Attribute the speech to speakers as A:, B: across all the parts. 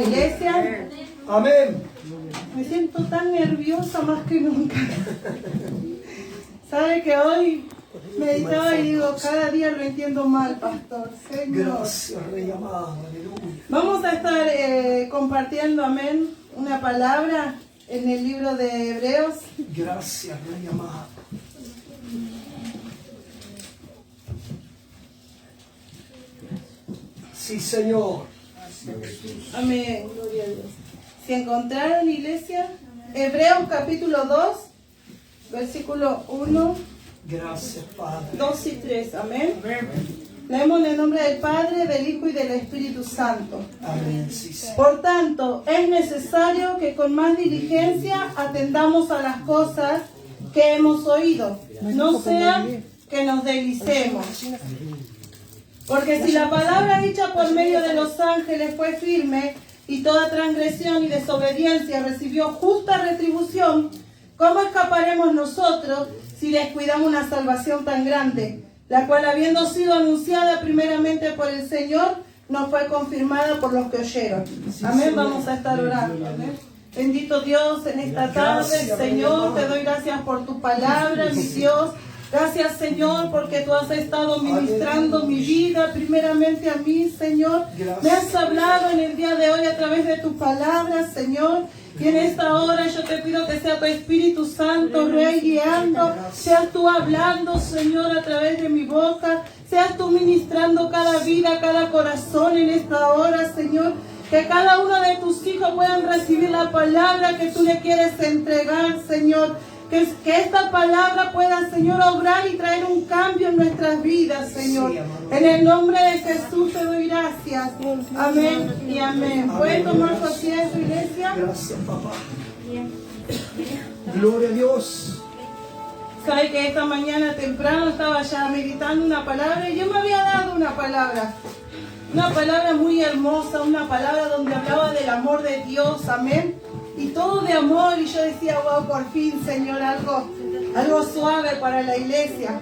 A: Iglesia,
B: Amén.
A: me siento tan nerviosa más que nunca. ¿Sabe que hoy meditaba y digo, cada día lo entiendo mal, pastor? Señor.
B: Gracias, Rey amado. Aleluya.
A: Vamos a estar compartiendo, amén, una palabra en el libro de Hebreos.
B: Gracias, Rey amado. Sí, Señor.
A: Amén, gloria a Dios. Si encontraron, iglesia, Hebreos capítulo 2, versículo 1,
B: Gracias, Padre.
A: 2 y 3, amén. Leemos en el nombre del Padre, del Hijo y del Espíritu Santo.
B: Amén. Sí, Señor.
A: Por tanto, es necesario que con más diligencia atendamos a las cosas que hemos oído, no sea que nos deslicemos. Porque si la palabra dicha por medio de los ángeles fue firme y toda transgresión y desobediencia recibió justa retribución, ¿cómo escaparemos nosotros si descuidamos una salvación tan grande, la cual habiendo sido anunciada primeramente por el Señor, nos fue confirmada por los que oyeron? Amén, vamos a estar orando. Amén. Bendito Dios, en esta tarde, Señor, te doy gracias por tu palabra, mi Dios. Gracias, Señor, porque tú has estado ministrando mi vida, primeramente a mí, Señor. Me has hablado en el día de hoy a través de tu palabra, Señor. Y en esta hora yo te pido que sea tu Espíritu Santo, Rey, guiando. Seas tú hablando, Señor, a través de mi boca. Seas tú ministrando cada vida, cada corazón en esta hora, Señor. Que cada uno de tus hijos puedan recibir la palabra que tú le quieres entregar, Señor. Que esta palabra pueda, Señor, obrar y traer un cambio en nuestras vidas, Señor. En el nombre de Jesús te doy gracias. Amén y amén. ¿Pueden tomar su asiento, iglesia?
B: Gracias, papá. Gloria a Dios.
A: Sabe que esta mañana temprano estaba ya meditando una palabra y yo me había dado una palabra. Una palabra muy hermosa, una palabra donde hablaba del amor de Dios, amén. Y todo de amor, y yo decía, wow, por fin, Señor, algo suave para la iglesia.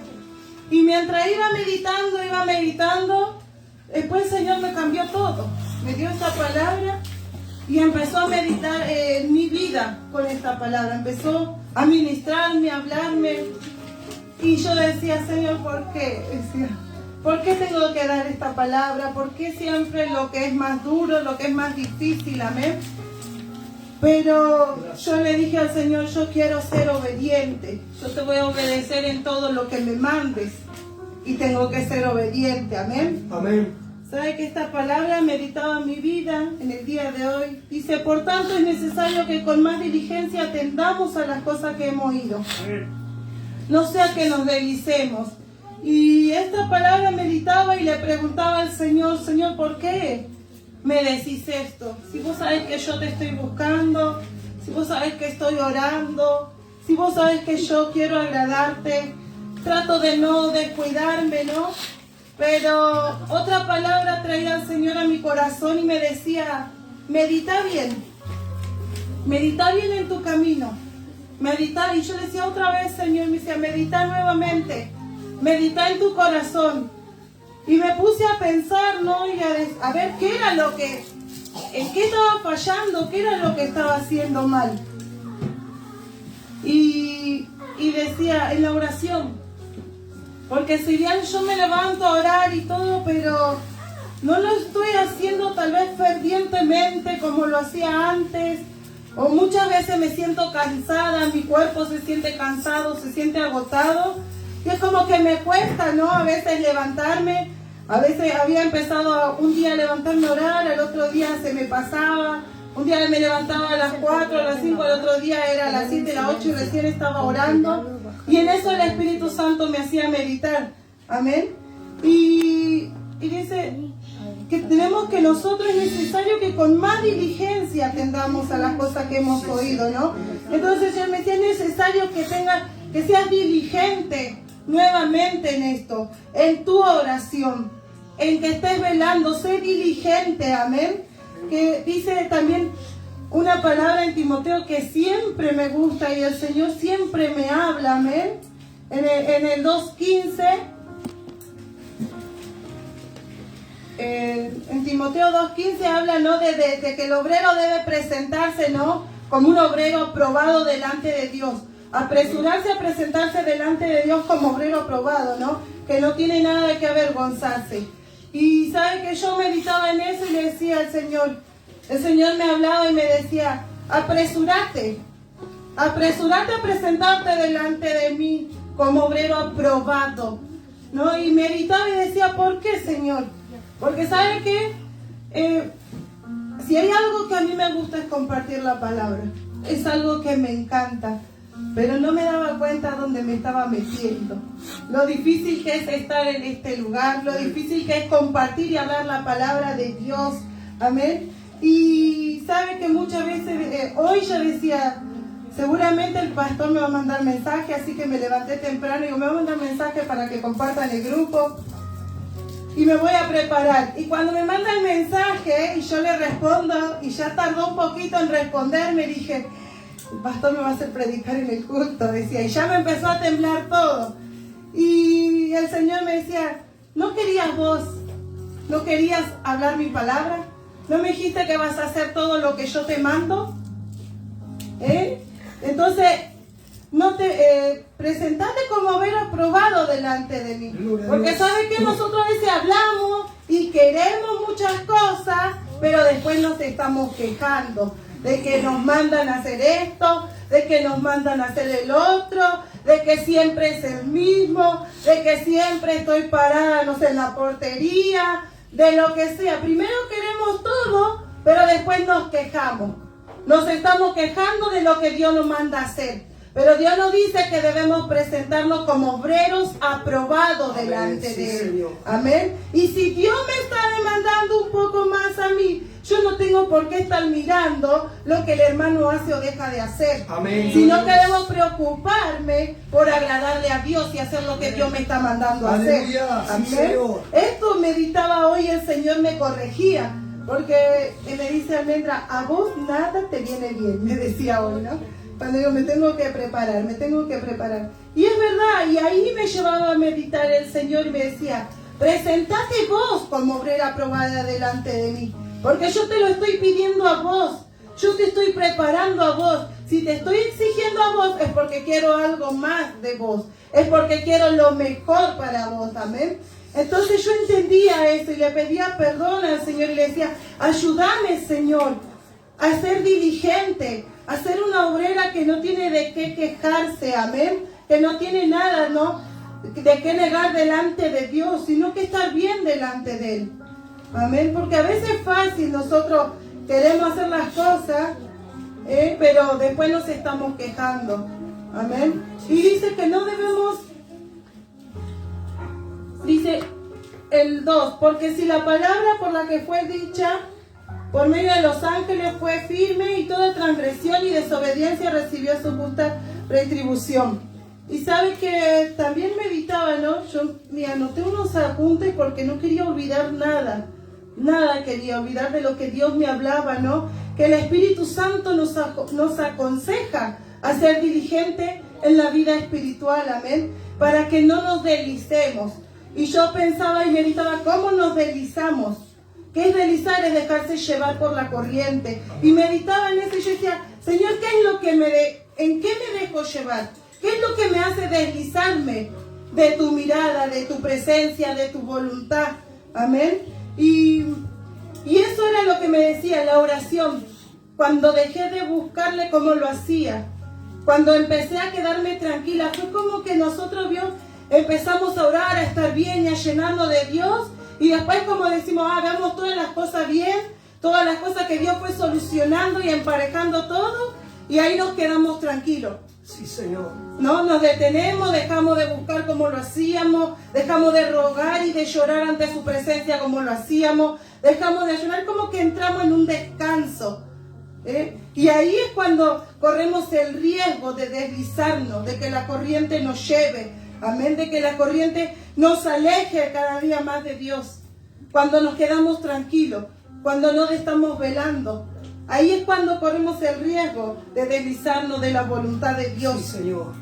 A: Y mientras iba meditando, después el Señor me cambió todo. Me dio esta palabra y empezó a meditar en mi vida con esta palabra. Empezó a ministrarme, a hablarme. Y yo decía, Señor, ¿por qué? Decía, ¿por qué tengo que dar esta palabra? ¿Por qué siempre lo que es más duro, lo que es más difícil? Amén. Pero yo le dije al Señor, yo quiero ser obediente. Yo te voy a obedecer en todo lo que me mandes. Y tengo que ser obediente. Amén.
B: Amén.
A: ¿Sabe que esta palabra meditaba en mi vida en el día de hoy? Dice, por tanto es necesario que con más diligencia atendamos a las cosas que hemos oído. No sea que nos deslicemos. Y esta palabra meditaba y le preguntaba al Señor, Señor, ¿por qué me decís esto? Si vos sabés que yo te estoy buscando, si vos sabés que estoy orando, si vos sabés que yo quiero agradarte, trato de no descuidarme, ¿no? Pero otra palabra traía el Señor a mi corazón y me decía, medita bien en tu camino, medita. Y yo decía otra vez, Señor, me decía, medita nuevamente, medita en tu corazón. Y me puse a pensar, ¿no? Y a ver qué era en qué estaba fallando, qué era lo que estaba haciendo mal. Y decía, en la oración. Porque si bien yo me levanto a orar y todo, pero no lo estoy haciendo tal vez fervientemente como lo hacía antes. O muchas veces me siento cansada, mi cuerpo se siente cansado, se siente agotado. Y es como que me cuesta, ¿no? A veces levantarme. A veces había empezado un día a levantarme a orar, al otro día se me pasaba. Un día me levantaba a las 4, a las 5, al otro día era a las 7, a las 8 y recién estaba orando. Y en eso el Espíritu Santo me hacía meditar. Amén. Y dice que tenemos que nosotros es necesario que con más diligencia atendamos a las cosas que hemos oído, ¿no? Entonces yo me decía, es necesario que seas diligente nuevamente en esto, en tu oración, en que estés velando, sé diligente, amén. Que dice también una palabra en Timoteo que siempre me gusta y el Señor siempre me habla, amén. En el 2:15 en Timoteo 2:15 habla, ¿no? de que el obrero debe presentarse, ¿no? Como un obrero aprobado delante de Dios. Apresurarse a presentarse delante de Dios como obrero aprobado, ¿no? Que no tiene nada de qué avergonzarse. Y sabe que yo meditaba en eso y le decía al Señor, el Señor me hablaba y me decía, apresúrate a presentarte delante de mí como obrero aprobado, ¿no? Y meditaba y decía, ¿por qué, Señor? Porque ¿sabe qué? Si hay algo que a mí me gusta es compartir la palabra, es algo que me encanta, pero no me daba cuenta dónde me estaba metiendo, lo difícil que es estar en este lugar, lo difícil que es compartir y hablar la palabra de Dios, amén. Y sabe que muchas veces, hoy yo decía, seguramente el pastor me va a mandar mensaje, así que me levanté temprano y digo, me va a mandar mensaje para que compartan el grupo y me voy a preparar. Y cuando me manda el mensaje y yo le respondo y ya tardó un poquito en responderme, dije, el pastor me va a hacer predicar en el culto, decía, y ya me empezó a temblar todo. Y el Señor me decía, ¿no querías vos? ¿No querías hablar mi palabra? ¿No me dijiste que vas a hacer todo lo que yo te mando? Entonces, no te presentate como haber aprobado delante de mí. Porque sabes que nosotros a veces hablamos y queremos muchas cosas, pero después nos estamos quejando de que nos mandan a hacer esto, de que nos mandan a hacer el otro, de que siempre es el mismo, de que siempre estoy parada, no sé, en la portería, de lo que sea. Primero queremos todo, pero después nos quejamos. Nos estamos quejando de lo que Dios nos manda a hacer. Pero Dios nos dice que debemos presentarnos como obreros aprobados delante de Él. Amén. Y si Dios me está demandando un poco más a mí, yo no tengo por qué estar mirando lo que el hermano hace o deja de hacer.
B: Amén.
A: Sino que debo preocuparme por agradarle a Dios y hacer lo que Dios me está mandando a hacer.
B: Amén. Sí, Señor.
A: Esto meditaba hoy, el Señor me corregía. Porque me dice Almendra, a vos nada te viene bien, me decía hoy, ¿no? Cuando digo, me tengo que preparar. Y es verdad, y ahí me llevaba a meditar el Señor y me decía, presentate vos como obrera aprobada delante de mí, porque yo te lo estoy pidiendo a vos, yo te estoy preparando a vos. Si te estoy exigiendo a vos es porque quiero algo más de vos, es porque quiero lo mejor para vos, amén. Entonces yo entendía eso y le pedía perdón al Señor y le decía, ayúdame, Señor, a ser diligente, a ser una obrera que no tiene de qué quejarse, amén, que no tiene nada, ¿no?, de qué negar delante de Dios, sino que estar bien delante de Él, amén, porque a veces es fácil, nosotros queremos hacer las cosas, pero después nos estamos quejando, amén, y dice que no debemos. Dice el 2, porque si la palabra por la que fue dicha por medio de los ángeles fue firme y toda transgresión y desobediencia recibió su justa retribución. Y sabe que también meditaba, ¿no? Yo me anoté unos apuntes porque no quería olvidar nada quería olvidar de lo que Dios me hablaba, ¿no? Que el Espíritu Santo nos aconseja a ser diligente en la vida espiritual, amén, para que no nos deslicemos. Y yo pensaba y meditaba, ¿cómo nos deslizamos? ¿Qué es deslizar? Es dejarse llevar por la corriente. Y meditaba en eso y yo decía, Señor, ¿qué es lo que ¿en qué me dejo llevar? ¿Qué es lo que me hace deslizarme de tu mirada, de tu presencia, de tu voluntad? Amén. Y eso era lo que me decía la oración. Cuando dejé de buscarle como lo hacía, cuando empecé a quedarme tranquila, fue como que nosotros, Dios, empezamos a orar, a estar bien y a llenarnos de Dios. Y después, como decimos, hagamos todas las cosas bien, todas las cosas que Dios fue solucionando y emparejando todo. Y ahí nos quedamos tranquilos.
B: Sí, Señor.
A: No, nos detenemos, dejamos de buscar como lo hacíamos, dejamos de rogar y de llorar ante su presencia como lo hacíamos, dejamos de llorar, como que entramos en un descanso. Y ahí es cuando corremos el riesgo de deslizarnos, de que la corriente nos lleve, amén, de que la corriente nos aleje cada día más de Dios. Cuando nos quedamos tranquilos, cuando no estamos velando, ahí es cuando corremos el riesgo de deslizarnos de la voluntad de Dios.
B: Sí, Señor.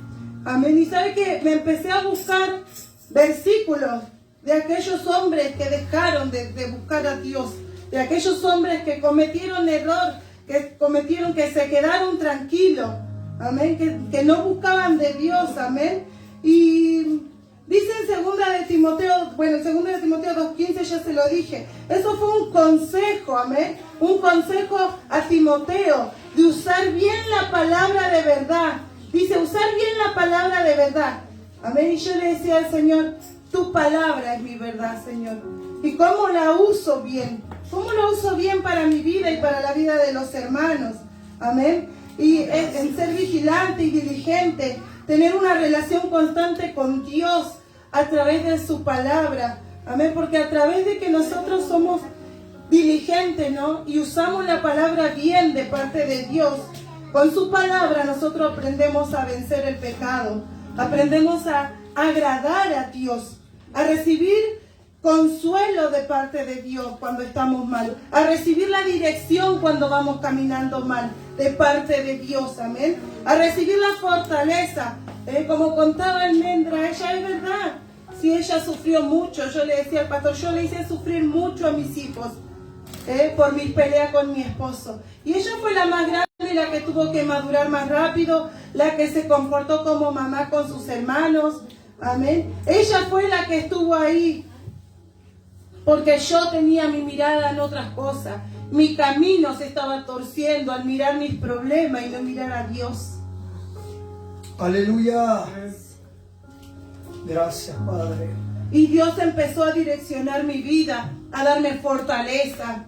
A: Amén. Y sabe que me empecé a buscar versículos de aquellos hombres que dejaron de buscar a Dios, de aquellos hombres que cometieron error, que se quedaron tranquilos, amén, que no buscaban de Dios, amén. Y dice en 2 de Timoteo, bueno, en 2 de Timoteo 2:15 ya se lo dije, eso fue un consejo, amén, un consejo a Timoteo de usar bien la palabra de verdad. Dice, usar bien la palabra de verdad, amén. Y yo le decía al Señor, tu palabra es mi verdad, Señor. ¿Y cómo la uso bien? ¿Cómo la uso bien para mi vida y para la vida de los hermanos? Amén. Y en ser vigilante y diligente, tener una relación constante con Dios a través de su palabra. Amén. Porque a través de que nosotros somos diligentes, ¿no? Y usamos la palabra bien de parte de Dios, con su palabra nosotros aprendemos a vencer el pecado. Aprendemos a agradar a Dios, a recibir consuelo de parte de Dios cuando estamos mal, a recibir la dirección cuando vamos caminando mal de parte de Dios, amén, a recibir la fortaleza, como contaba Almendra, ella es verdad, si ella sufrió mucho, yo le decía al pastor, yo le hice sufrir mucho a mis hijos, por mis peleas con mi esposo, y ella fue la más grande, la que tuvo que madurar más rápido, la que se comportó como mamá con sus hermanos, amén, ella fue la que estuvo ahí, porque yo tenía mi mirada en otras cosas. Mi camino se estaba torciendo al mirar mis problemas y no mirar a Dios.
B: Aleluya. Gracias, Padre.
A: Y Dios empezó a direccionar mi vida, a darme fortaleza.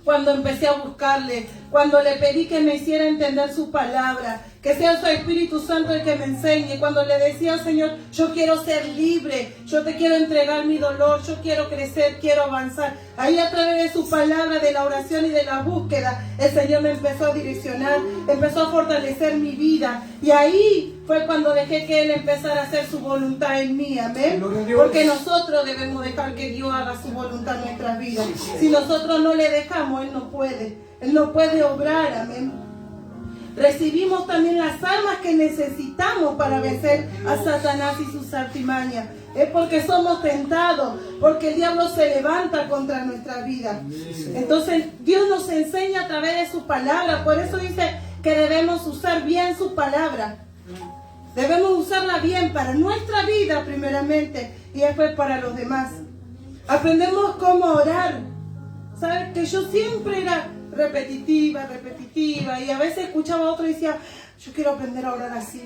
A: Cuando empecé a buscarle, cuando le pedí que me hiciera entender su palabra, que sea su Espíritu Santo el que me enseñe, cuando le decía al Señor, yo quiero ser libre, yo te quiero entregar mi dolor, yo quiero crecer, quiero avanzar. Ahí a través de su palabra, de la oración y de la búsqueda, el Señor me empezó a direccionar, empezó a fortalecer mi vida. Y ahí fue cuando dejé que Él empezara a hacer su voluntad en mí, amén. Porque nosotros debemos dejar que Dios haga su voluntad en nuestras vidas. Si nosotros no le dejamos, Él no puede obrar, amén. Recibimos también las armas que necesitamos para vencer a Satanás y sus artimañas. Es porque somos tentados, porque el diablo se levanta contra nuestra vida. Entonces Dios nos enseña a través de su palabra. Por eso dice que debemos usar bien su palabra. Debemos usarla bien para nuestra vida primeramente y después para los demás. Aprendemos cómo orar. ¿Sabes? Que yo siempre era repetitiva, y a veces escuchaba a otro y decía, yo quiero aprender a orar así.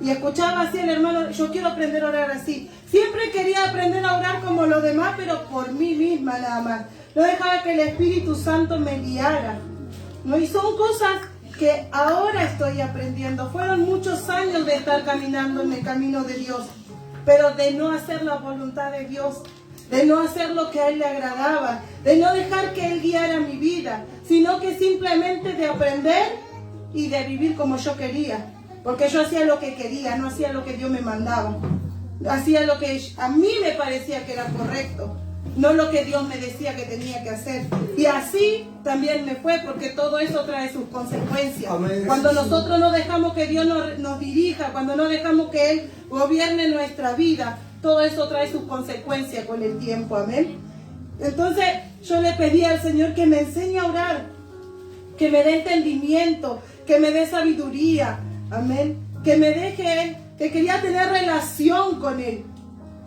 A: Y escuchaba así el hermano, yo quiero aprender a orar así. Siempre quería aprender a orar como los demás, pero por mí misma nada más. No dejaba que el Espíritu Santo me guiara, ¿no? Y son cosas que ahora estoy aprendiendo. Fueron muchos años de estar caminando en el camino de Dios, pero de no hacer la voluntad de Dios, de no hacer lo que a Él le agradaba, de no dejar que Él guiara mi vida, sino que simplemente de aprender y de vivir como yo quería. Porque yo hacía lo que quería, no hacía lo que Dios me mandaba. Hacía lo que a mí me parecía que era correcto, no lo que Dios me decía que tenía que hacer. Y así también me fue, porque todo eso trae sus consecuencias. Amén. Cuando nosotros no dejamos que Dios nos dirija, cuando no dejamos que Él gobierne nuestra vida, todo eso trae sus consecuencias con el tiempo, amén. Entonces yo le pedí al Señor que me enseñe a orar, que me dé entendimiento, que me dé sabiduría, amén. Que me deje Él, que quería tener relación con Él.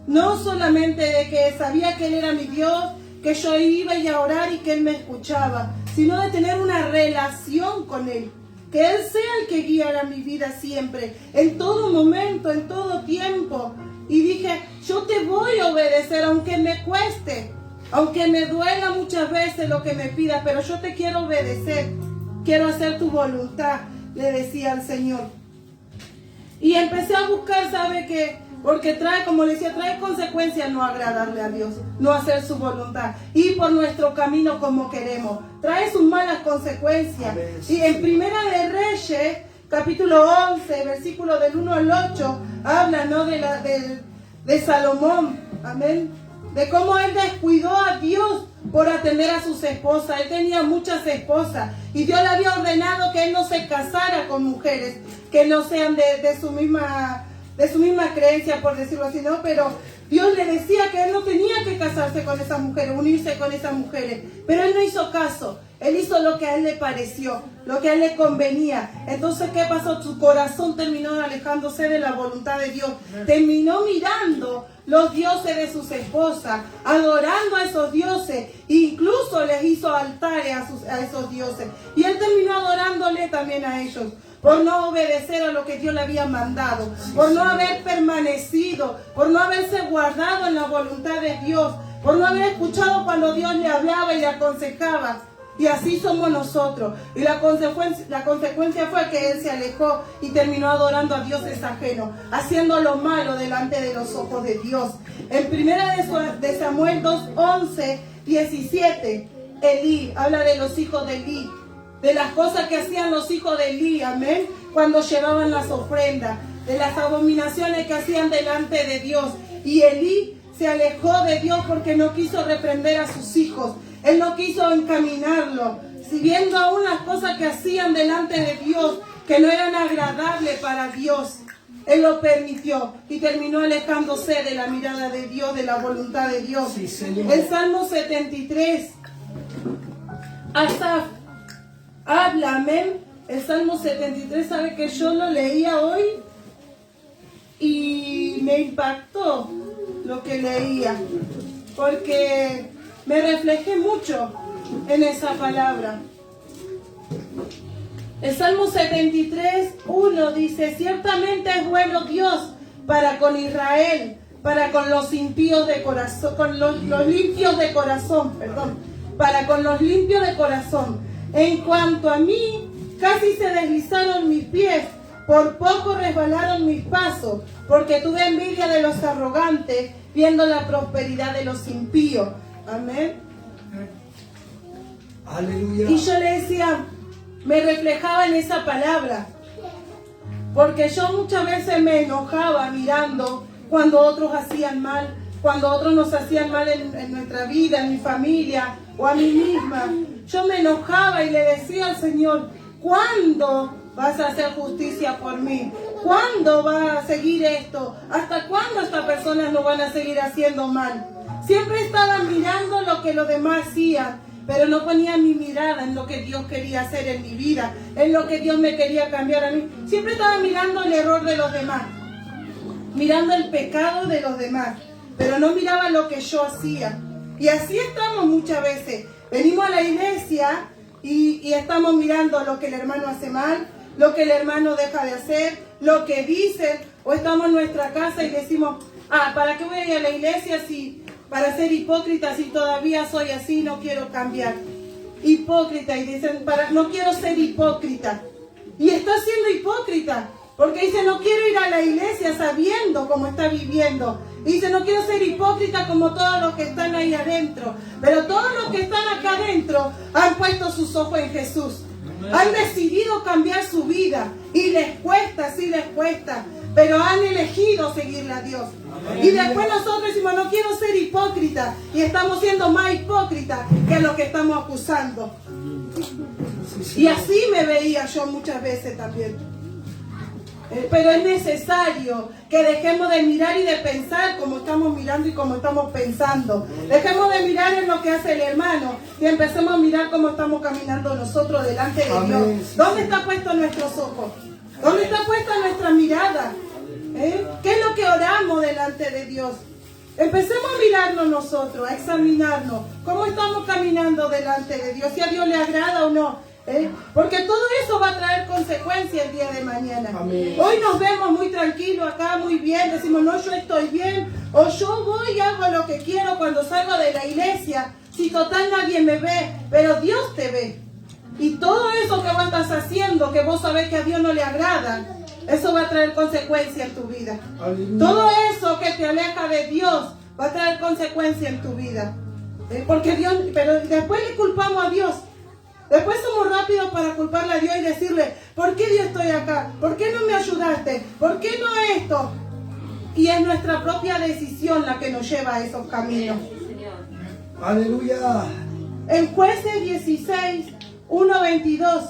A: No solamente de que sabía que Él era mi Dios, que yo iba a orar y que Él me escuchaba, sino de tener una relación con Él. Que Él sea el que guiara mi vida siempre, en todo momento, en todo tiempo. Y dije, yo te voy a obedecer aunque me cueste, aunque me duela muchas veces lo que me pidas, pero yo te quiero obedecer, quiero hacer tu voluntad, le decía al Señor. Y empecé a buscar, ¿sabe qué? Porque trae, como le decía, trae consecuencias no agradarle a Dios, no hacer su voluntad, ir por nuestro camino como queremos, trae sus malas consecuencias. Y en Primera de Reyes, capítulo 11, versículo del 1 al 8, habla, ¿no? de Salomón, amén, de cómo él descuidó a Dios por atender a sus esposas. Él tenía muchas esposas y Dios le había ordenado que él no se casara con mujeres que no sean de su misma de su misma creencia, por decirlo así, ¿no? Pero Dios le decía que él no tenía que casarse con esas mujeres, unirse con esas mujeres. Pero él no hizo caso. Él hizo lo que a él le pareció, lo que a él le convenía. Entonces, ¿qué pasó? Su corazón terminó alejándose de la voluntad de Dios. Terminó mirando los dioses de sus esposas, adorando a esos dioses. Incluso les hizo altares a esos dioses. Y él terminó adorándole también a ellos, por no obedecer a lo que Dios le había mandado, por no haber permanecido, por no haberse guardado en la voluntad de Dios, por no haber escuchado cuando Dios le hablaba y le aconsejaba. Y así somos nosotros. Y la consecuencia fue que él se alejó y terminó adorando a dioses ajenos, haciendo lo malo delante de los ojos de Dios. En 1 de Samuel 2, 11, 17, Elí habla de los hijos de Elí, de las cosas que hacían los hijos de Elí, amén, cuando llevaban las ofrendas, de las abominaciones que hacían delante de Dios. Y Elí se alejó de Dios porque no quiso reprender a sus hijos. Él no quiso encaminarlo, si viendo aún las cosas que hacían delante de Dios, que no eran agradables para Dios. Él lo permitió y terminó alejándose de la mirada de Dios, de la voluntad de Dios.
B: Sí, Señor.
A: El Salmo 73, Asaf habla, amén. El Salmo 73, sabe que yo lo leía hoy y me impactó lo que leía, porque me reflejé mucho en esa palabra. El Salmo 73, 1 dice: ciertamente es bueno Dios para con Israel, para con los impíos de corazón, con los limpios de corazón, para con los limpios de corazón. En cuanto a mí, casi se deslizaron mis pies, por poco resbalaron mis pasos, porque tuve envidia de los arrogantes, viendo la prosperidad de los impíos. Amén.
B: Aleluya.
A: Y yo le decía, me reflejaba en esa palabra, porque yo muchas veces me enojaba mirando cuando otros hacían mal, cuando otros nos hacían mal en nuestra vida, en mi familia o a mí misma. Yo me enojaba y le decía al Señor: ¿cuándo vas a hacer justicia por mí? ¿Cuándo va a seguir esto? ¿Hasta cuándo estas personas no van a seguir haciendo mal? Siempre estaba mirando lo que los demás hacían, pero no ponía mi mirada en lo que Dios quería hacer en mi vida, en lo que Dios me quería cambiar a mí. Siempre estaba mirando el error de los demás, mirando el pecado de los demás, pero no miraba lo que yo hacía. Y así estamos muchas veces. Venimos a la iglesia y estamos mirando lo que el hermano hace mal, lo que el hermano deja de hacer, lo que dicen, o estamos en nuestra casa y decimos: ¿para qué voy a ir a la iglesia para ser hipócrita si todavía soy así, no quiero cambiar? Hipócrita, y dicen: no quiero ser hipócrita. Y está siendo hipócrita, porque dice: no quiero ir a la iglesia sabiendo cómo está viviendo. Y dice: no quiero ser hipócrita como todos los que están ahí adentro. Pero todos los que están acá adentro han puesto sus ojos en Jesús. Han decidido cambiar su vida. Y les cuesta, sí les cuesta, pero han elegido seguirle a Dios. Y después nosotros decimos: no quiero ser hipócrita, y estamos siendo más hipócritas que los que estamos acusando. Y así me veía yo muchas veces también. Pero es necesario que dejemos de mirar y de pensar como estamos mirando y como estamos pensando. Dejemos de mirar en lo que hace el hermano y empecemos a mirar cómo estamos caminando nosotros delante de Dios. ¿Dónde está puesto nuestros ojos? ¿Dónde está puesta nuestra mirada? ¿Qué es lo que oramos delante de Dios? Empecemos a mirarnos nosotros, a examinarnos. ¿Cómo estamos caminando delante de Dios? Si a Dios le agrada o no. Porque todo eso va a traer consecuencias el día de mañana.
B: Amén.
A: Hoy nos vemos muy tranquilos acá, muy bien. Decimos: no, yo estoy bien. O yo voy y hago lo que quiero cuando salgo de la iglesia. Si total nadie me ve, pero Dios te ve. Y todo eso que vos estás haciendo, que vos sabés que a Dios no le agrada, eso va a traer consecuencias en tu vida.
B: Aleluya.
A: Todo eso que te aleja de Dios va a traer consecuencias en tu vida. Porque Dios, pero después le culpamos a Dios. Después somos rápidos para culparle a Dios y decirle: ¿por qué Dios estoy acá? ¿Por qué no me ayudaste? ¿Por qué no esto? Y es nuestra propia decisión la que nos lleva a esos caminos.
B: Aleluya.
A: En Jueces 16, 1-22,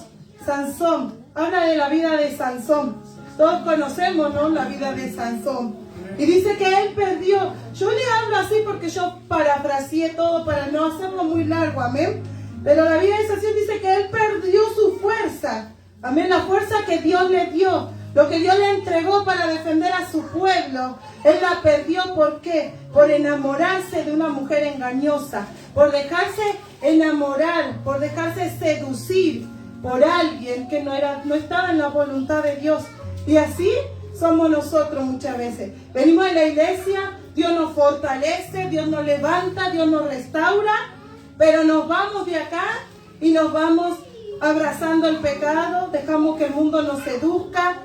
A: Sansón, habla de la vida de Sansón. Todos conocemos, ¿no?, la vida de Sansón. Y dice que él perdió. Yo le hablo así porque yo parafraseé todo para no hacerlo muy largo, amén. Pero la vida de Sansón dice que él perdió su fuerza. Amén, la fuerza que Dios le dio. Lo que Dios le entregó para defender a su pueblo, él la perdió. ¿Por qué? Por enamorarse de una mujer engañosa, por dejarse enamorar, por dejarse seducir por alguien que no estaba en la voluntad de Dios. Y así somos nosotros muchas veces. Venimos a la iglesia, Dios nos fortalece, Dios nos levanta, Dios nos restaura, pero nos vamos de acá y nos vamos abrazando el pecado, dejamos que el mundo nos seduzca,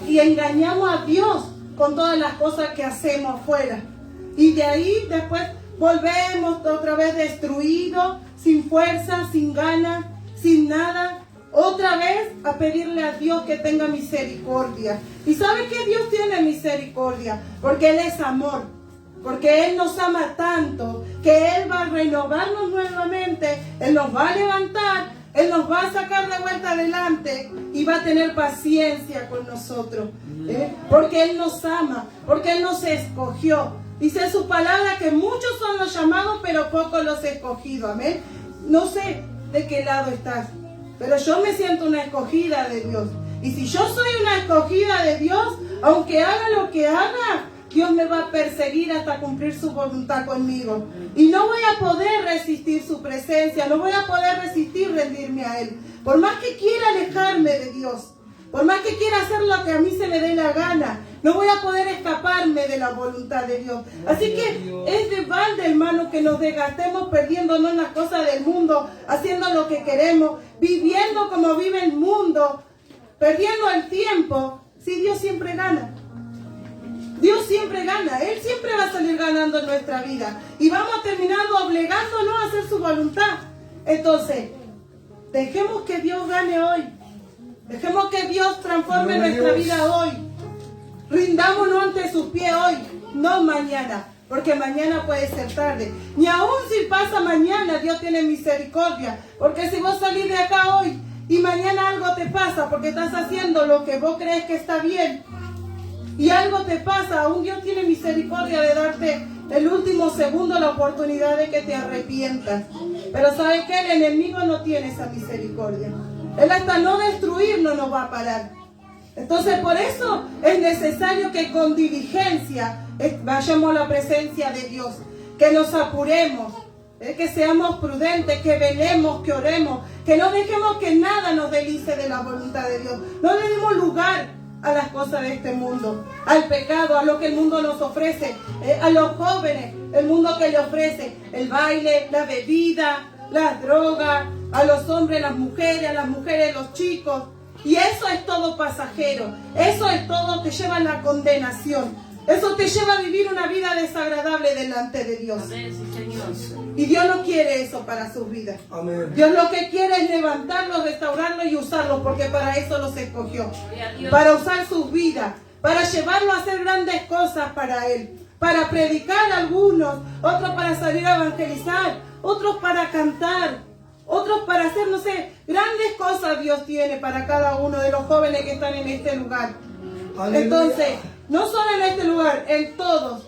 A: y engañamos a Dios con todas las cosas que hacemos afuera. Y de ahí después volvemos otra vez destruidos, sin fuerza, sin ganas, sin nada, otra vez a pedirle a Dios que tenga misericordia. ¿Y sabe que Dios tiene misericordia? Porque Él es amor, porque Él nos ama tanto, que Él va a renovarnos nuevamente, Él nos va a levantar, Él nos va a sacar de vuelta adelante y va a tener paciencia con nosotros. Porque Él nos ama, porque Él nos escogió. Dice en su palabra que muchos son los llamados, pero pocos los escogidos. Amén. No sé de qué lado estás, pero yo me siento una escogida de Dios. Y si yo soy una escogida de Dios, aunque haga lo que haga, Dios me va a perseguir hasta cumplir su voluntad conmigo. Y no voy a poder resistir su presencia, no voy a poder resistir rendirme a Él. Por más que quiera alejarme de Dios, por más que quiera hacer lo que a mí se me dé la gana, no voy a poder escaparme de la voluntad de Dios. Así que es de balde, hermano, que nos desgastemos perdiéndonos en las cosas del mundo, haciendo lo que queremos, viviendo como vive el mundo, perdiendo el tiempo. Si Dios siempre gana. Dios siempre gana, Él siempre va a salir ganando en nuestra vida. Y vamos a terminar obligándonos a hacer su voluntad. Entonces, dejemos que Dios gane hoy. Dejemos que Dios transforme nuestra vida hoy. Rindámonos ante sus pies hoy, no mañana. Porque mañana puede ser tarde. Ni aún si pasa mañana, Dios tiene misericordia. Porque si vos salís de acá hoy y mañana algo te pasa porque estás haciendo lo que vos crees que está bien, y algo te pasa, aún Dios tiene misericordia de darte el último segundo la oportunidad de que te arrepientas. Pero ¿sabes qué? El enemigo no tiene esa misericordia. Él hasta no destruirnos nos va a parar. Entonces por eso es necesario que con diligencia vayamos a la presencia de Dios, que nos apuremos, que seamos prudentes, que velemos, que oremos, que no dejemos que nada nos deslice de la voluntad de Dios. No le demos lugar a las cosas de este mundo, al pecado, a lo que el mundo nos ofrece, a los jóvenes, el mundo que le ofrece, el baile, la bebida, las drogas, a los hombres, las mujeres, los chicos. Y eso es todo pasajero, eso es todo, te lleva a la condenación. Eso te lleva a vivir una vida desagradable delante de Dios.
C: Amén, sí, Señor.
A: Y Dios no quiere eso para sus vidas.
B: Amén.
A: Dios lo que quiere es levantarlos, restaurarlos y usarlos, porque para eso los escogió.
C: Gloria a Dios.
A: Para usar sus vidas, para llevarlos a hacer grandes cosas para Él. Para predicar a algunos, otros para salir a evangelizar, otros para cantar, otros para hacer, no sé, grandes cosas Dios tiene para cada uno de los jóvenes que están en este lugar.
B: Aleluya.
A: Entonces, no solo en este lugar, en todos.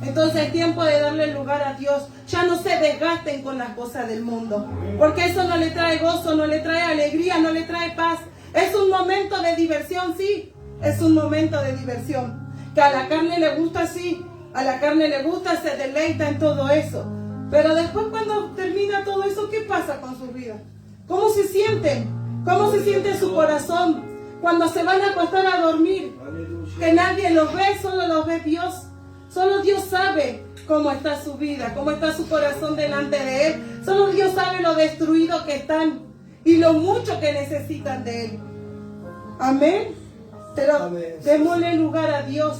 A: Entonces es tiempo de darle lugar a Dios. Ya no se desgasten con las cosas del mundo, porque eso no le trae gozo, no le trae alegría, no le trae paz. Es un momento de diversión, sí, es un momento de diversión. Que a la carne le gusta, sí, a la carne le gusta, se deleita en todo eso. Pero después cuando termina todo eso, ¿qué pasa con sus vidas? ¿Cómo se sienten? ¿Cómo se siente su corazón? Cuando se van a acostar a dormir, que nadie los ve, solo los ve Dios. Solo Dios sabe cómo está su vida, cómo está su corazón delante de Él. Solo Dios sabe lo destruidos que están y lo mucho que necesitan de Él. Amén. Pero
B: Amén.
A: démosle lugar a Dios.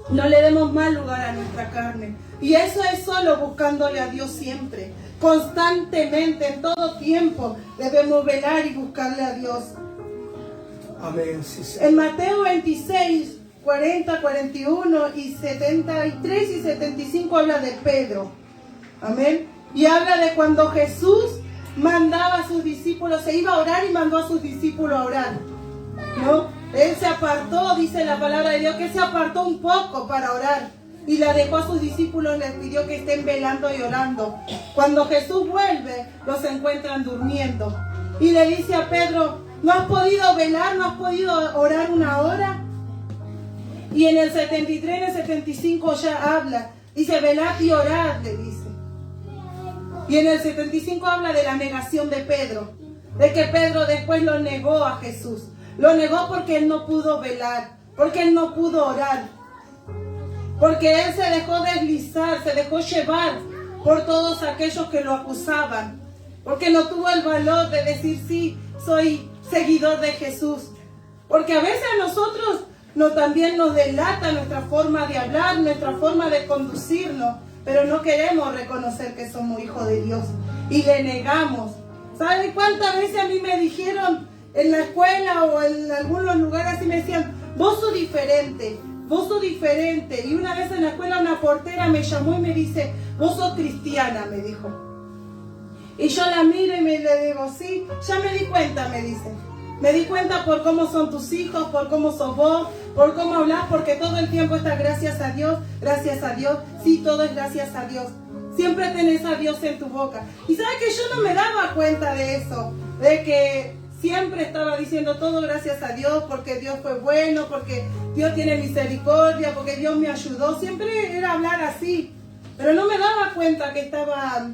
A: No le demos más lugar a nuestra carne. Y eso es solo buscándole a Dios siempre. Constantemente, en todo tiempo, debemos velar y buscarle a Dios.
B: Amén, sí, Señor.
A: En Mateo 26, 40, 41 y 73 y 75 habla de Pedro. Amén. Y habla de cuando Jesús mandaba a sus discípulos, se iba a orar y mandó a sus discípulos a orar, ¿no? Él se apartó, dice la palabra de Dios, que se apartó un poco para orar y la dejó a sus discípulos, les pidió que estén velando y orando. Cuando Jesús vuelve, los encuentran durmiendo y le dice a Pedro: ¿no has podido velar? ¿No has podido orar una hora? Y en el 73, en el 75 ya habla, dice: velad y orad, le dice. Y en el 75 habla de la negación de Pedro, de que Pedro después lo negó a Jesús. Lo negó porque él no pudo velar, porque él no pudo orar, porque él se dejó deslizar, se dejó llevar por todos aquellos que lo acusaban, porque no tuvo el valor de decir: sí, soy seguidor de Jesús. Porque a veces a nosotros también nos delata nuestra forma de hablar, nuestra forma de conducirnos, pero no queremos reconocer que somos hijos de Dios y le negamos. ¿Sabe cuántas veces a mí me dijeron en la escuela o en algunos lugares así, me decían: vos sos diferente, vos sos diferente? Y una vez en la escuela una portera me llamó y me dice: vos sos cristiana, me dijo. Y yo la miro y le digo: sí, ya me di cuenta, me dice. Me di cuenta por cómo son tus hijos, por cómo sos vos, por cómo hablas, porque todo el tiempo está gracias a Dios, gracias a Dios. Sí, todo es gracias a Dios. Siempre tenés a Dios en tu boca. Y sabes que yo no me daba cuenta de eso, de que siempre estaba diciendo todo gracias a Dios, porque Dios fue bueno, porque Dios tiene misericordia, porque Dios me ayudó. Siempre era hablar así, pero no me daba cuenta que estaba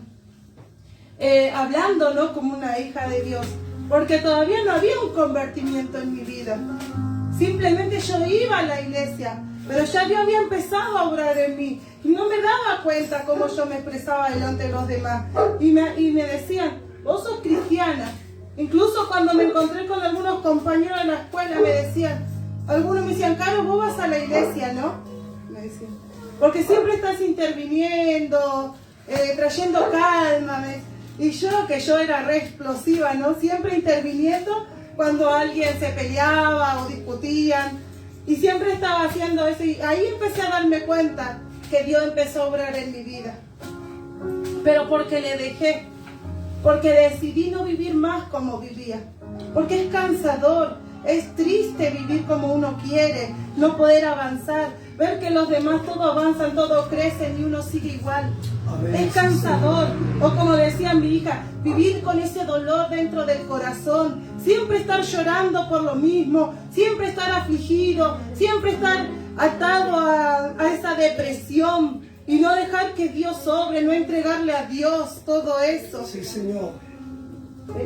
A: hablando, ¿no?, como una hija de Dios, porque todavía no había un convertimiento en mi vida. Simplemente yo iba a la iglesia, pero ya Dios había empezado a obrar en mí y no me daba cuenta cómo yo me expresaba delante de los demás. Y me decían: vos sos cristiana. Incluso cuando me encontré con algunos compañeros de la escuela, me decían, algunos me decían: Caro, vos vas a la iglesia, ¿no? Me decían, porque siempre estás interviniendo, trayendo calma. Y yo, que yo era re explosiva, ¿no? Siempre interviniendo cuando alguien se peleaba o discutían. Y siempre estaba haciendo eso. Y ahí empecé a darme cuenta que Dios empezó a obrar en mi vida. Pero porque le dejé. Porque decidí no vivir más como vivía. Porque es cansador. Es triste vivir como uno quiere. No poder avanzar. Ver que los demás todos avanzan, todos crecen y uno sigue igual. Amén. Es cansador. O como decía mi hija, vivir con ese dolor dentro del corazón. Siempre estar llorando por lo mismo. Siempre estar afligido. Siempre estar atado a esa depresión. Y no dejar que Dios obre, no entregarle a Dios todo eso.
B: Sí, Señor.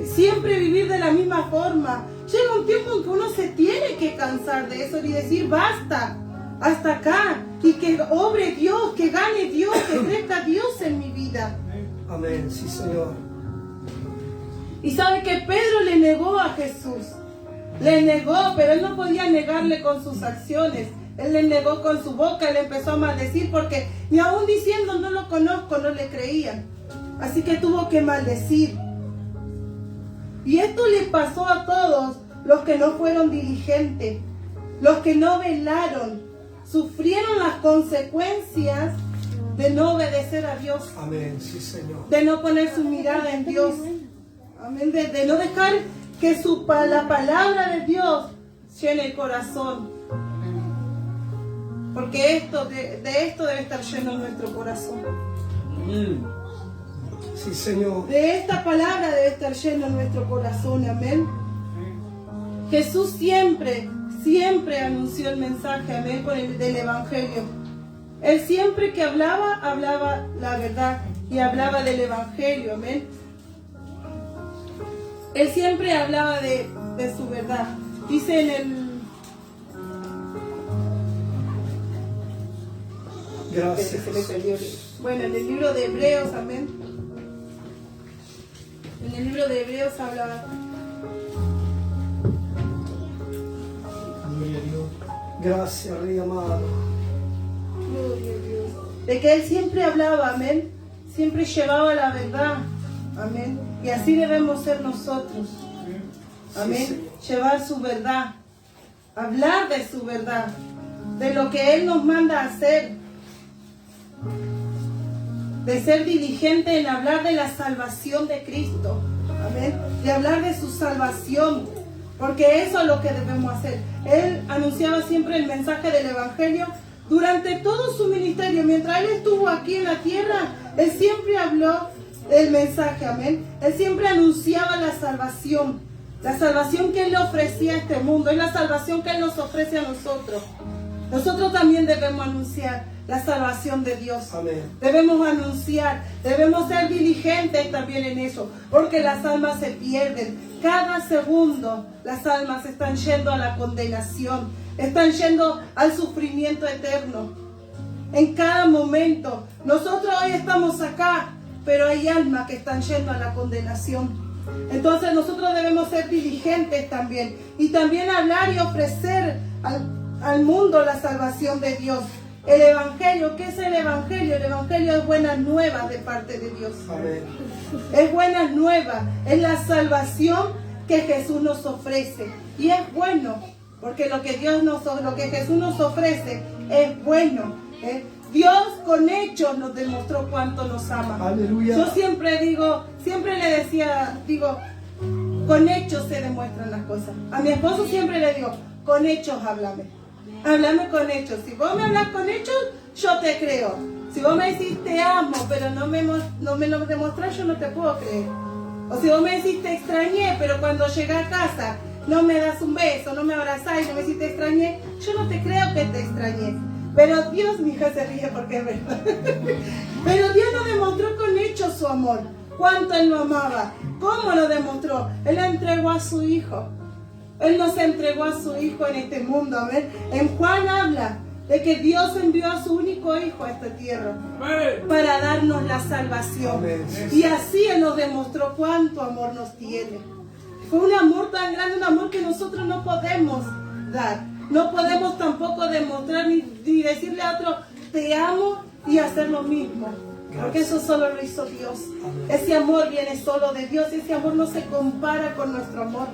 A: Siempre vivir de la misma forma. Llega un tiempo en que uno se tiene que cansar de eso y decir: basta, hasta acá. Y que obre Dios, que gane Dios, que crezca Dios en mi vida.
B: Amén, sí, Señor.
A: Y sabe que Pedro le negó a Jesús. Le negó, pero él no podía negarle con sus acciones. Él le negó con su boca, él empezó a maldecir, porque ni aún diciendo no lo conozco, no le creían. Así que tuvo que maldecir. Y esto le pasó a todos los que no fueron diligentes, los que no velaron, sufrieron las consecuencias de no obedecer a Dios.
B: Amén, sí, Señor.
A: De no poner su mirada en Dios. Amén. De no dejar que la palabra de Dios llene el corazón. Porque de esto debe estar lleno nuestro corazón.
B: Sí, Señor.
A: De esta palabra debe estar lleno nuestro corazón. Amén. Jesús siempre anunció el mensaje, amén, del Evangelio. Él siempre que hablaba la verdad y hablaba del Evangelio, amén. Él siempre hablaba de su verdad. Dice en el...
B: Gracias.
A: Bueno, en el libro de Hebreos, amén. En el libro de Hebreos habla...
B: Gracias, Rey amado.
A: Gloria a Dios. De que Él siempre hablaba, amén. Siempre llevaba la verdad, amén. Y así debemos ser nosotros, amén. Sí, llevar su verdad, hablar de su verdad, de lo que Él nos manda a hacer, de ser diligente en hablar de la salvación de Cristo, amén, de hablar de su salvación, porque eso es lo que debemos hacer. Él anunciaba siempre el mensaje del Evangelio durante todo su ministerio. Mientras Él estuvo aquí en la tierra, Él siempre habló del mensaje, amén. Él siempre anunciaba la salvación que Él le ofrecía a este mundo, es la salvación que Él nos ofrece a nosotros. Nosotros también debemos anunciar la salvación de Dios.
B: Amén.
A: Debemos anunciar, debemos ser diligentes también en eso, porque las almas se pierden. Cada segundo las almas están yendo a la condenación, están yendo al sufrimiento eterno. En cada momento, nosotros hoy estamos acá, pero hay almas que están yendo a la condenación. Entonces nosotros debemos ser diligentes también, y también hablar y ofrecer al mundo la salvación de Dios. El Evangelio, ¿qué es el Evangelio? El Evangelio es buenas nuevas de parte de Dios.
B: Amén.
A: Es buenas nuevas, es la salvación que Jesús nos ofrece. Y es bueno, porque lo que Jesús nos ofrece es bueno. Dios con hechos nos demostró cuánto nos ama.
B: Aleluya.
A: Yo siempre le decía, con hechos se demuestran las cosas. A mi esposo siempre le digo, con hechos háblame. Háblame con hechos. Si vos me hablas con hechos, yo te creo. Si vos me decís te amo, pero no me lo demostrás, yo no te puedo creer. O si vos me decís te extrañé, pero cuando llegué a casa no me das un beso, no me abrazás y no me decís te extrañé, yo no te creo que te extrañé. Pero Dios, mi hija se ríe porque es verdad. Pero Dios nos demostró con hechos su amor. Cuánto Él nos amaba. ¿Cómo lo demostró? Él entregó a su Hijo. Él nos entregó a su Hijo en este mundo. Amén. En Juan habla de que Dios envió a su único Hijo a esta tierra para darnos la salvación.
B: Amén.
A: Y así Él nos demostró cuánto amor nos tiene. Fue un amor tan grande, un amor que nosotros no podemos dar. No podemos tampoco demostrar ni decirle a otro te amo y hacer lo mismo. Porque eso solo lo hizo Dios. Ese amor viene solo de Dios. Ese amor no se compara con nuestro amor.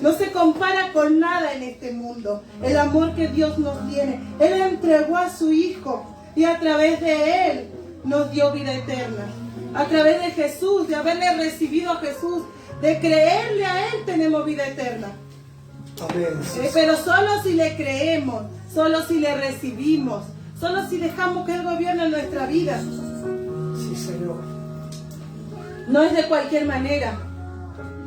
A: No se compara con nada en este mundo. El amor que Dios nos tiene. Él entregó a su Hijo y a través de Él nos dio vida eterna. A través de Jesús, de haberle recibido a Jesús, de creerle a Él, tenemos vida eterna.
B: Amén.
A: Pero solo si le creemos, solo si le recibimos, solo si dejamos que Él gobierne nuestra vida.
B: Sí, Señor.
A: No es de cualquier manera.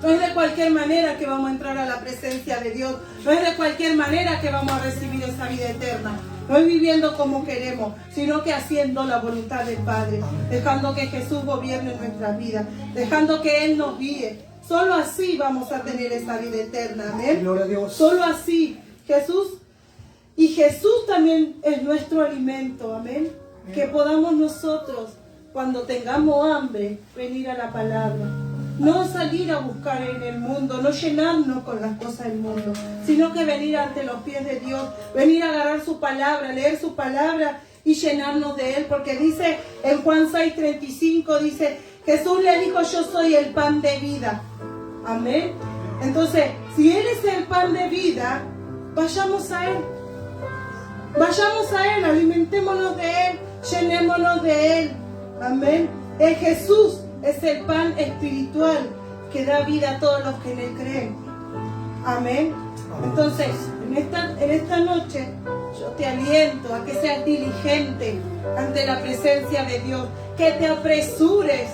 A: No es de cualquier manera que vamos a entrar a la presencia de Dios. No es de cualquier manera que vamos a recibir esa vida eterna. No es viviendo como queremos, sino que haciendo la voluntad del Padre. Dejando que Jesús gobierne nuestra vida. Dejando que Él nos guíe. Solo así vamos a tener esa vida eterna. Amén.
B: Gloria a Dios.
A: Solo así. Jesús también es nuestro alimento. Amén. Que podamos nosotros, cuando tengamos hambre, venir a la palabra. No salir a buscar en el mundo, no llenarnos con las cosas del mundo, sino que venir ante los pies de Dios, venir a agarrar su palabra, leer su palabra y llenarnos de Él. Porque dice en Juan 6:35, dice, Jesús le dijo, yo soy el pan de vida. Amén. Entonces, si Él es el pan de vida, vayamos a Él. Vayamos a Él, alimentémonos de Él, llenémonos de Él. Amén. Jesús es el pan espiritual que da vida a todos los que en Él creen. Amén. Entonces, en esta noche, yo te aliento a que seas diligente ante la presencia de Dios, que te apresures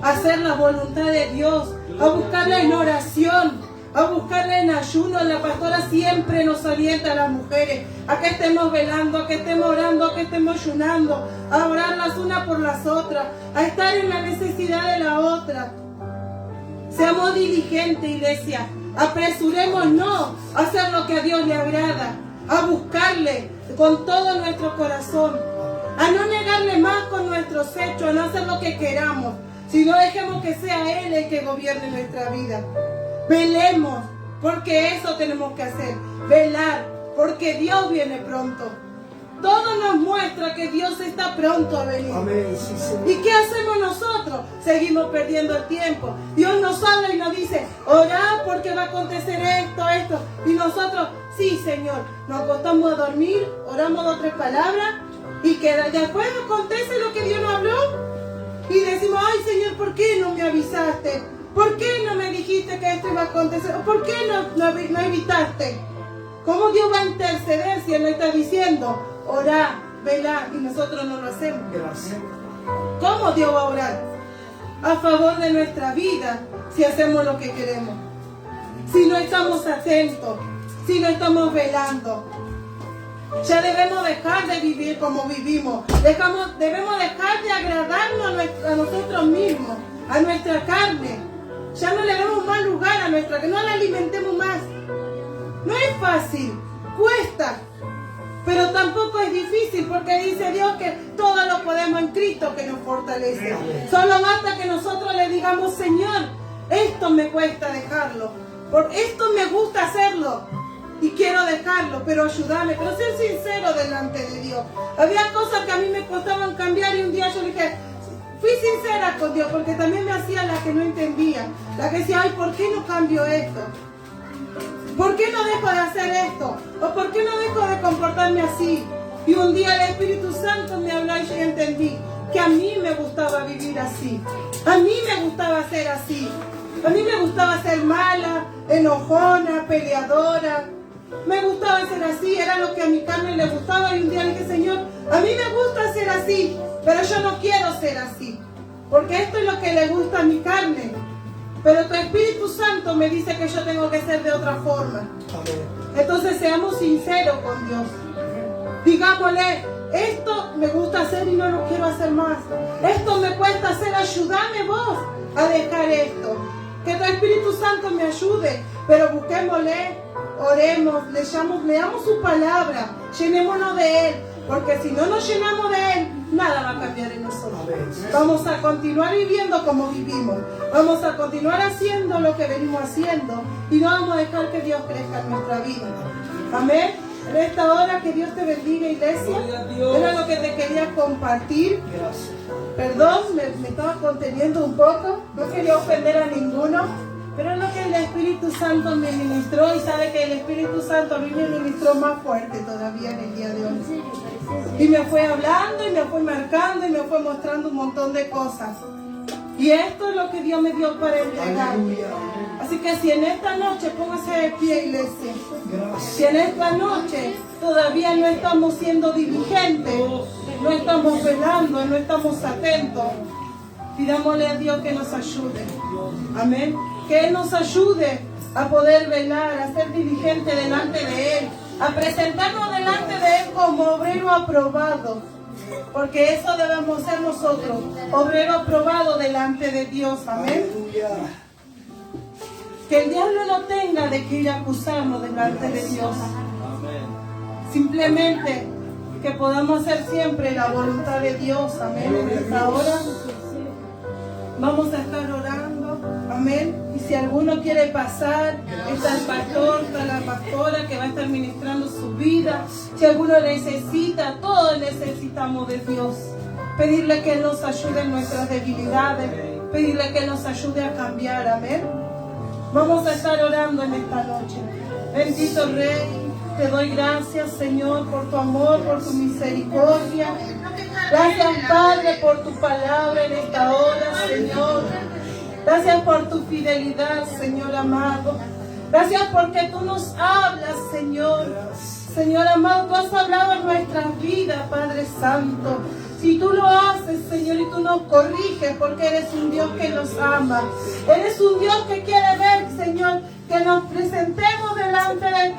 A: a hacer la voluntad de Dios, a buscarla en oración, a buscarla en ayuno. La pastora siempre nos alienta a las mujeres a que estemos velando, a que estemos orando, a que estemos ayunando, a orar las unas por las otras, a estar en la necesidad de la otra. Seamos diligentes, iglesia. Apresurémonos a hacer lo que a Dios le agrada, a buscarle con todo nuestro corazón, a no negarle más con nuestros hechos, a no hacer lo que queramos, sino dejemos que sea Él el que gobierne nuestra vida. Velemos, porque eso tenemos que hacer, velar, porque Dios viene pronto. Todo nos muestra que Dios está pronto a venir.
B: Amén. Sí, Señor.
A: ¿Y qué hacemos nosotros? Seguimos perdiendo el tiempo. Dios nos habla y nos dice, orad porque va a acontecer esto. Y nosotros, sí, Señor, nos acostamos a dormir, oramos 2 o 3 palabras y que después acontece lo que Dios nos habló. Y decimos, ay Señor, ¿por qué no me avisaste? ¿Por qué no me dijiste que esto iba a acontecer? ¿Por qué no evitaste? ¿Cómo Dios va a interceder si Él no está diciendo, orá, velá, y nosotros no lo hacemos?
B: Gracias.
A: ¿Cómo Dios va a orar a favor de nuestra vida si hacemos lo que queremos? Si no estamos atentos, si no estamos velando. Ya debemos dejar de vivir como vivimos. Debemos dejar de agradarnos a nosotros mismos, a nuestra carne. Ya no le demos más lugar a nuestra carne, no la alimentemos más. No es fácil, cuesta, pero tampoco es difícil porque dice Dios que todo lo podemos en Cristo que nos fortalece. Solo basta que nosotros le digamos, Señor, esto me cuesta dejarlo, por esto me gusta hacerlo y quiero dejarlo, pero ayúdame, pero ser sincero delante de Dios. Había cosas que a mí me costaban cambiar y un día yo le dije, fui sincera con Dios porque también me hacía la que no entendía, la que decía, ay, ¿por qué no cambio esto? ¿Por qué no dejo de hacer esto? ¿O por qué no dejo de comportarme así? Y un día el Espíritu Santo me habló y yo entendí que a mí me gustaba vivir así. A mí me gustaba ser así. A mí me gustaba ser mala, enojona, peleadora. Me gustaba ser así, era lo que a mi carne le gustaba. Y un día le dije, Señor, a mí me gusta ser así, pero yo no quiero ser así. Porque esto es lo que le gusta a mi carne. Pero tu Espíritu Santo me dice que yo tengo que ser de otra forma.
B: Amén.
A: Entonces seamos sinceros con Dios. Digámosle, esto me gusta hacer y no lo quiero hacer más. Esto me cuesta hacer, ayúdame vos a dejar esto. Que tu Espíritu Santo me ayude. Pero busquémosle, oremos, leamos su palabra, llenémonos de Él. Porque si no nos llenamos de Él, nada va a cambiar en nosotros. Vamos a continuar viviendo como vivimos. Vamos a continuar haciendo lo que venimos haciendo. Y no vamos a dejar que Dios crezca en nuestra vida. Amén. En esta hora que Dios te bendiga, iglesia. Era lo que te quería compartir.
B: Gracias.
A: Perdón, me estaba conteniendo un poco. No quería ofender a ninguno. Pero es lo que el Espíritu Santo me ministró. Y sabe que el Espíritu Santo a mí me ministró más fuerte todavía en el día de hoy. Y me fue hablando y me fue marcando y me fue mostrando un montón de cosas. Y esto es lo que Dios me dio para entregar.
B: Aleluya.
A: Así que si en esta noche, póngase de pie, iglesia.
B: Gracias.
A: Si en esta noche todavía no estamos siendo diligentes, no estamos velando, no estamos atentos, pidámosle a Dios que nos ayude. Amén. Que Él nos ayude a poder velar, a ser diligente delante de Él, a presentarnos delante de Él como obrero aprobado. Porque eso debemos ser nosotros, obrero aprobado delante de Dios. Amén.
B: Aleluya.
A: Que el diablo no tenga de que ir a acusarnos delante de Dios. Simplemente que podamos hacer siempre la voluntad de Dios. Amén. En esta hora vamos a estar orando. Amén. Y si alguno quiere pasar, está el pastor, está la pastora que va a estar ministrando su vida. Si alguno necesita, todos necesitamos de Dios. Pedirle que Él nos ayude en nuestras debilidades. Pedirle que Él nos ayude a cambiar. Amén. Vamos a estar orando en esta noche. Bendito Rey, te doy gracias, Señor, por tu amor, por tu misericordia. Gracias, Padre, por tu palabra en esta hora, Señor. Gracias por tu fidelidad, Señor amado. Gracias porque tú nos hablas, Señor. Señor amado, tú has hablado en nuestras vidas, Padre Santo. Si tú lo haces, Señor, y tú nos corriges, porque eres un Dios que nos ama. Eres un Dios que quiere ver, Señor, que nos presentemos delante de ti.